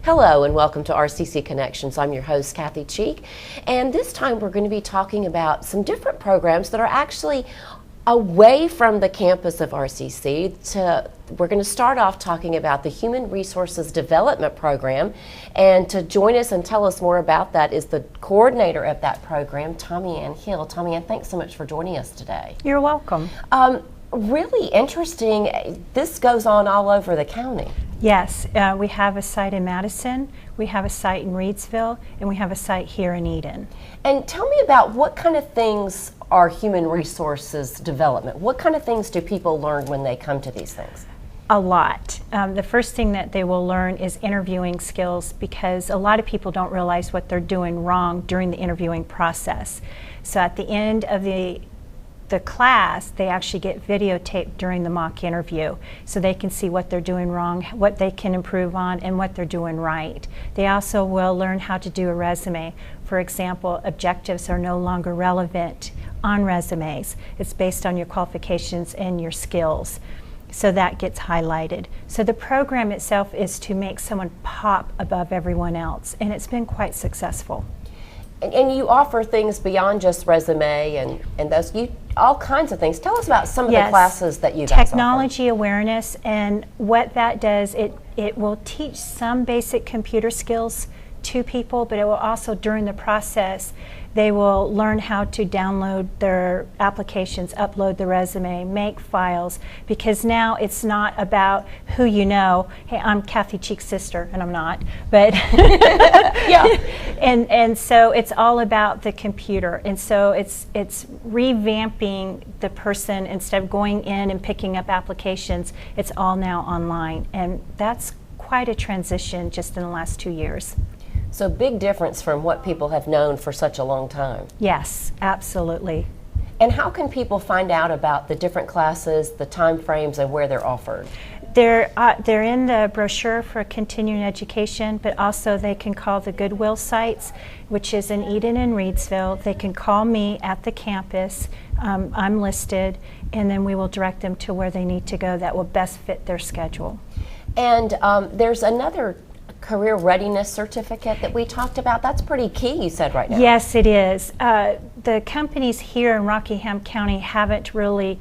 Hello and welcome to RCC Connections. I'm your host, Kathy Cheek, and this time we're going to be talking about some different programs that are actually away from the campus of RCC. We're going to start off talking about the Human Resources Development Program, and to join us and tell us more about that is the coordinator of that program, TommiAnn Hill. TommiAnn, thanks so much for joining us today. You're welcome. Really interesting. This goes on all over the county. Yes, we have a site in Madison, we have a site in Reidsville, and we have a site here in Eden. And tell me about what kind of things are human resources development? What kind of things do people learn when they come to these things? A lot. The first thing that they will learn is interviewing skills, because a lot of people don't realize what they're doing wrong during the interviewing process. So at the end of the class, they actually get videotaped during the mock interview, so they can see what they're doing wrong, what they can improve on, and what they're doing right. They also will learn how to do a resume. For example, objectives are no longer relevant on resumes. It's based on your qualifications and your skills. So that gets highlighted. So the program itself is to make someone pop above everyone else, and it's been quite successful. And you offer things beyond just resume and those, all kinds of things. Tell us about some of the classes that you guys offer. Technology awareness, and what that does, it will teach some basic computer skills to people, but it will also, during the process, they will learn how to download their applications, upload the resume, make files, because now it's not about who you know. Hey, I'm Kathy Cheek's sister, and I'm not, but yeah. And so it's all about the computer, and so it's revamping the person. Instead of going in and picking up applications, it's all now online, and that's quite a transition just in the last 2 years. So big difference from what people have known for such a long time. Yes, absolutely. And how can people find out about the different classes, the time frames, and where they're offered? They're in the brochure for continuing education, but also they can call the Goodwill sites, which is in Eden and Reidsville. They can call me at the campus. I'm listed, and then we will direct them to where they need to go that will best fit their schedule. And there's another career readiness certificate that we talked about. That's pretty key, you said right now. Yes, it is. The companies here in Rockingham County haven't really,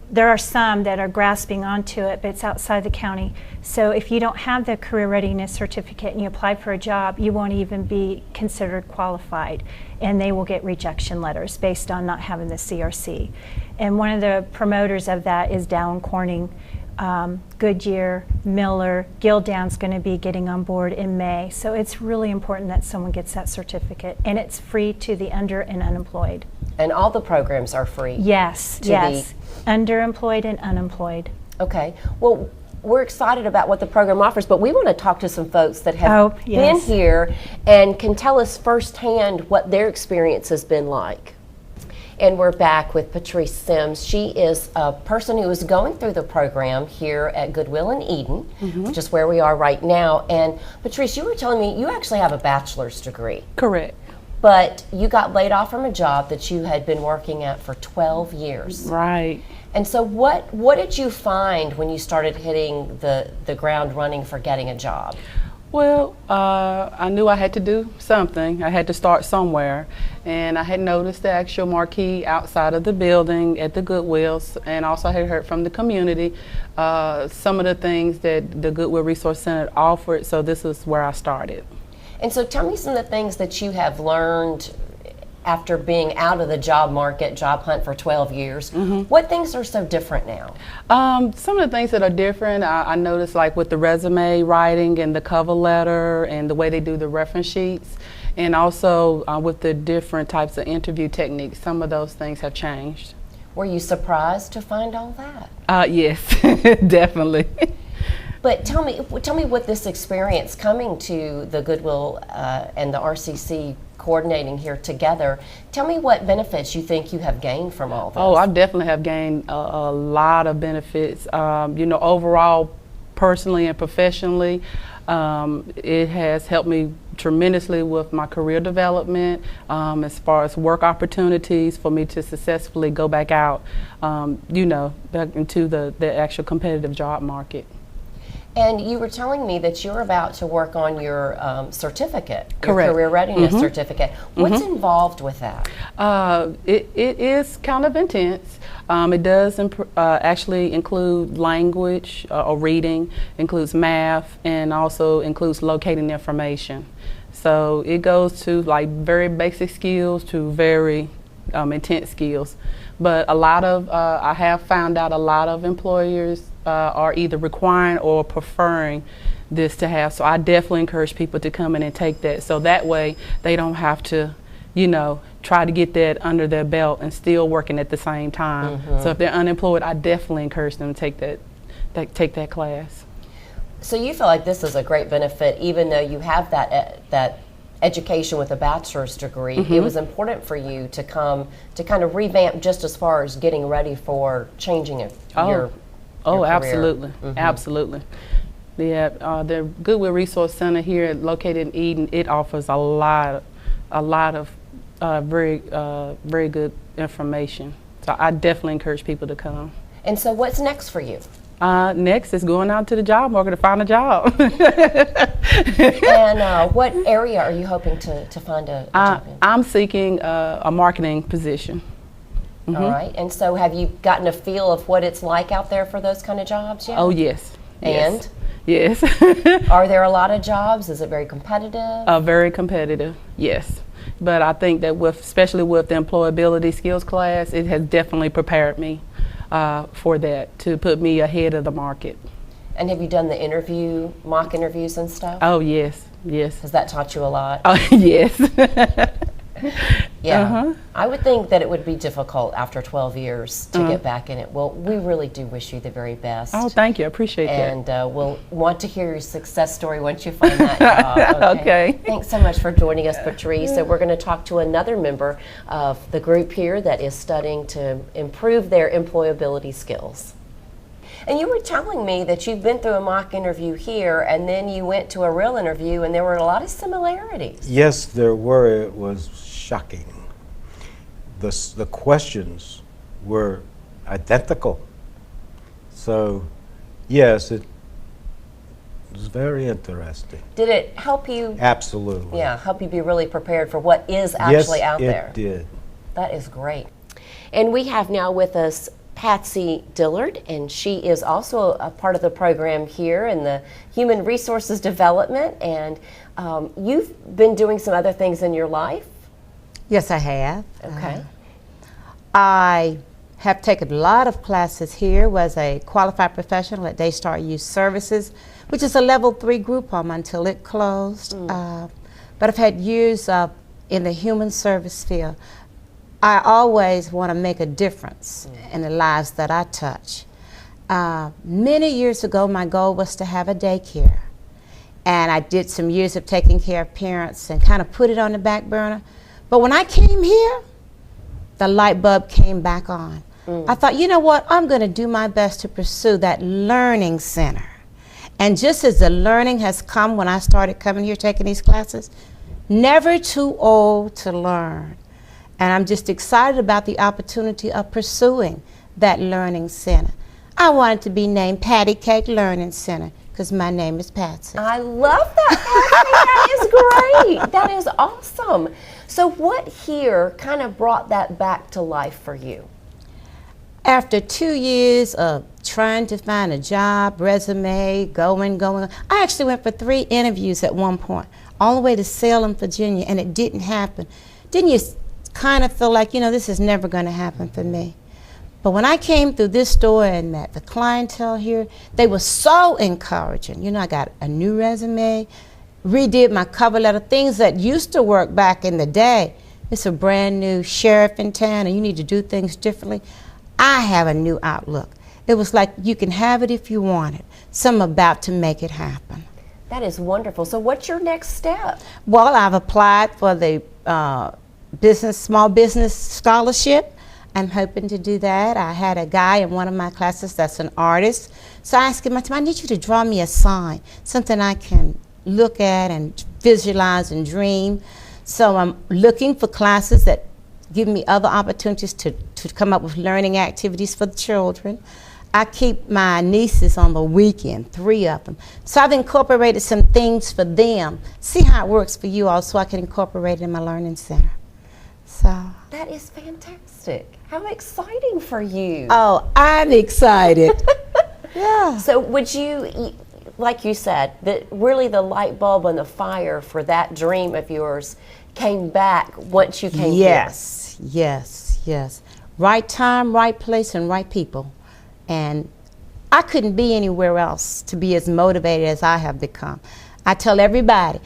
there are some that are grasping onto it, but it's outside the county. So if you don't have the career readiness certificate and you apply for a job, you won't even be considered qualified, and they will get rejection letters based on not having the CRC. And one of the promoters of that is Dow & Corning. Goodyear, Miller, Gildan's going to be getting on board in May. So it's really important that someone gets that certificate, and it's free to the under and unemployed. And all the programs are free? Yes, yes. Underemployed and unemployed. Okay. Well, we're excited about what the program offers, but we want to talk to some folks that have been here and can tell us firsthand what their experience has been like. And we're back with Patrice Sims. She is a person who is going through the program here at Goodwill in Eden, which is where we are right now. And Patrice, you were telling me you actually have a bachelor's degree. Correct. But you got laid off from a job that you had been working at for 12 years. Right. And so what did you find when you started hitting the ground running for getting a job? Well, I knew I had to do something. I had to start somewhere. And I had noticed the actual marquee outside of the building at the Goodwills, and also I had heard from the community some of the things that the Goodwill Resource Center offered, so this is where I started. And so tell me some of the things that you have learned after being out of the job market, job hunt for 12 years. What things are so different now? Some of the things that are different, I noticed, like with the resume writing and the cover letter and the way they do the reference sheets, and also with the different types of interview techniques, some of those things have changed. Were you surprised to find all that? Yes, definitely. But tell me what this experience coming to the Goodwill and the RCC coordinating here together, tell me what benefits you think you have gained from all this. Oh, I definitely have gained a lot of benefits. You know, overall, personally and professionally, it has helped me tremendously with my career development, as far as work opportunities for me to successfully go back out, you know, back into the actual competitive job market. And you were telling me that you're about to work on your certificate, Correct. your career readiness certificate. What's involved with that? It is kind of intense. It does actually include language or reading, includes math, and also includes locating information. So it goes to like very basic skills to very intense skills. But a lot of, I have found out a lot of employers are either requiring or preferring this to have. So I definitely encourage people to come in and take that. So that way they don't have to, try to get that under their belt and still working at the same time. So if they're unemployed, I definitely encourage them to take that class. So you feel like this is a great benefit, even though you have that education with a bachelor's degree. It was important for you to come to kind of revamp just as far as getting ready for changing your career. Absolutely. Absolutely. Yeah, the Goodwill Resource Center here located in Eden, it offers a lot of very good information. So I definitely encourage people to come. And so what's next for you? Next is going out to the job market to find a job. And what area are you hoping to find a job in? I'm seeking a marketing position. All right. And so have you gotten a feel of what it's like out there for those kind of jobs yet? Oh, yes. And? Yes. Are there a lot of jobs? Is it very competitive? Very competitive, yes. But I think that especially with the employability skills class, it has definitely prepared me for that, to put me ahead of the market. And have you done the mock interviews and stuff? Oh, yes, yes. Has that taught you a lot? Oh, yes. Yeah. I would think that it would be difficult after 12 years to get back in it. Well, we really do wish you the very best. Oh, thank you. I appreciate that. And we'll want to hear your success story once you find that job. Okay. Thanks so much for joining us, Patrice. So we're going to talk to another member of the group here that is studying to improve their employability skills. And you were telling me that you've been through a mock interview here, and then you went to a real interview, and there were a lot of similarities. Yes, there were. It was shocking. The questions were identical. So, yes, it was very interesting. Did it help you? Absolutely. Yeah, help you be really prepared for what is actually out there. Yes, it did. That is great. And we have now with us Patsy Dillard, and she is also a part of the program here in the Human Resources Development, and you've been doing some other things in your life. Yes, I have. Okay. I have taken a lot of classes here, was a qualified professional at Daystar Youth Services, which is a level 3 group home until it closed. But I've had years in the human service field. I always want to make a difference in the lives that I touch. Many years ago, my goal was to have a daycare. And I did some years of taking care of parents and kind of put it on the back burner. But when I came here, the light bulb came back on. I thought, you know what, I'm going to do my best to pursue that learning center. And just as the learning has come when I started coming here taking these classes, never too old to learn. And I'm just excited about the opportunity of pursuing that learning center. I wanted to be named Patty Cake Learning Center because my name is Patsy. I love that, Patsy. That is great. That is awesome. So what here kind of brought that back to life for you? After 2 years of trying to find a job, resume, going, I actually went for 3 interviews at one point, all the way to Salem, Virginia, and it didn't happen. Didn't you kind of feel like, this is never going to happen for me? But when I came through this door and met the clientele here, they were so encouraging. I got a new resume, redid my cover letter, things that used to work back in the day. It's a brand new sheriff in town and you need to do things differently. I have a new outlook. It was like you can have it if you want it. So I'm about to make it happen. That is wonderful. So what's your next step? Well, I've applied for the small business scholarship. I'm hoping to do that. I had a guy in one of my classes that's an artist. So I asked him, I need you to draw me a sign, something I can look at and visualize and dream. So I'm looking for classes that give me other opportunities to come up with learning activities for the children. I keep my nieces on the weekend, 3 of them. So I've incorporated some things for them. See how it works for you all, so I can incorporate it in my learning center. So. That is fantastic. How exciting for you. Oh, I'm excited. Yeah. So would you, like you said, that really the light bulb and the fire for that dream of yours came back once you came here? Yes, yes, yes. Right time, right place, and right people. And I couldn't be anywhere else to be as motivated as I have become. I tell everybody,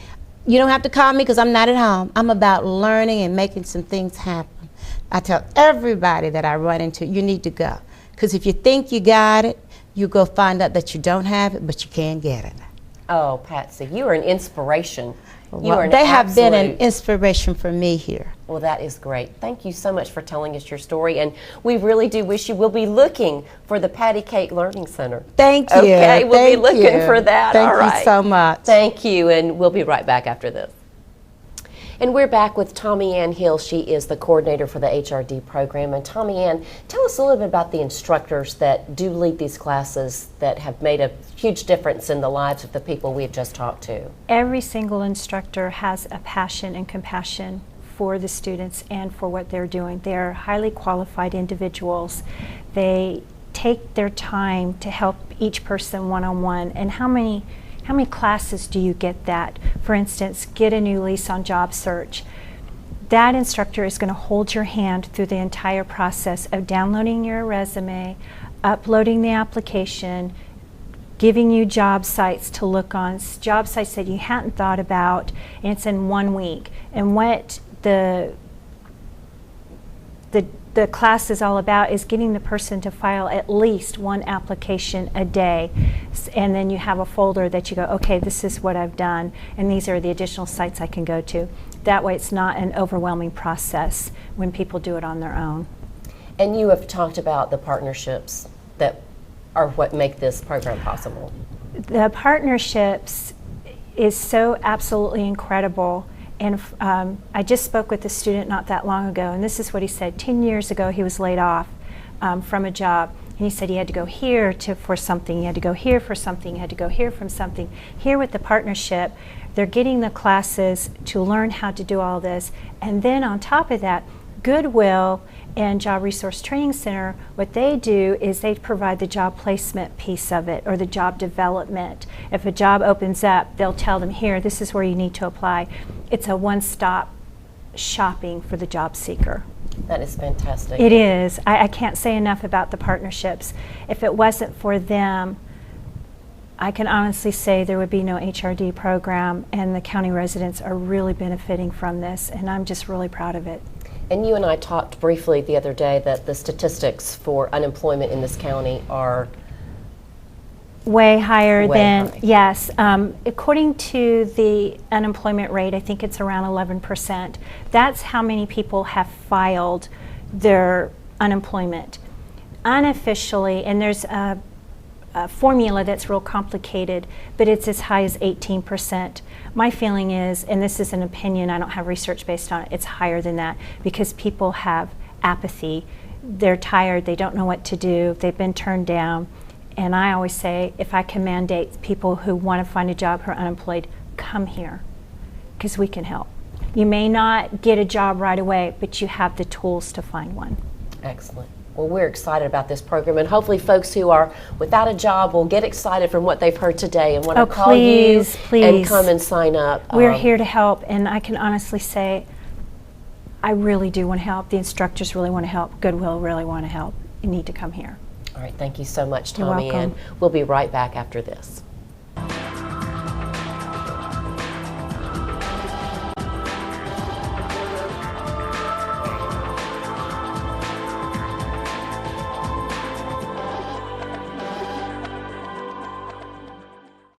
you don't have to call me because I'm not at home. I'm about learning and making some things happen. I tell everybody that I run into, you need to go. Because if you think you got it, you go find out that you don't have it, but you can get it. Oh, Patsy, you are an inspiration. Well, they have been an inspiration for me here. Well, that is great. Thank you so much for telling us your story, and we really do wish you will be looking for the Patty Cake Learning Center. Thank you. Okay, we'll be looking for that. Thank All right. you so much. Thank you, and we'll be right back after this. And we're back with TommiAnn Hill. She is the coordinator for the HRD program. And TommiAnn, tell us a little bit about the instructors that do lead these classes that have made a huge difference in the lives of the people we've just talked to. Every single instructor has a passion and compassion for the students and for what they're doing. They're highly qualified individuals. They take their time to help each person one-on-one. And how many classes do you get that? For instance, get a new lease on job search. That instructor is going to hold your hand through the entire process of downloading your resume, uploading the application, giving you job sites to look on, job sites that you hadn't thought about, and it's in 1 week. And what the class is all about is getting the person to file at least 1 application a day. And then you have a folder that you go, okay, this is what I've done, and these are the additional sites I can go to. That way it's not an overwhelming process when people do it on their own. And you have talked about the partnerships that are what make this program possible. The partnerships is so absolutely incredible. And I just spoke with a student not that long ago, and this is what he said. 10 years ago, he was laid off from a job, and he said he had to go here for something, he had to go here for something, he had to go here from something. Here with the partnership, they're getting the classes to learn how to do all this, and then on top of that, Goodwill and Job Resource Training Center, what they do is they provide the job placement piece of it, or the job development. If a job opens up, they'll tell them, here, this is where you need to apply. It's a one-stop shopping for the job seeker. That is fantastic. It is. I can't say enough about the partnerships. If it wasn't for them, I can honestly say there would be no HRD program, and the county residents are really benefiting from this, and I'm just really proud of it. And you and I talked briefly the other day that the statistics for unemployment in this county are way higher than, high. Yes. According to the unemployment rate, I think it's around 11%. That's how many people have filed their unemployment. Unofficially, and there's a formula that's real complicated, but it's as high as 18%. My feeling is, and this is an opinion, I don't have research based on it, it's higher than that because people have apathy. They're tired, they don't know what to do, they've been turned down. And I always say, if I can mandate people who want to find a job who are unemployed, come here, because we can help. You may not get a job right away, but you have the tools to find one. excellent. Well, we're excited about this program, and hopefully folks who are without a job will get excited from what they've heard today and want to call you and come and sign up. We're here to help, and I can honestly say I really do want to help. The instructors really want to help. Goodwill really want to help. You need to come here. All right, thank you so much, You're TommiAnn. welcome. We'll be right back after this.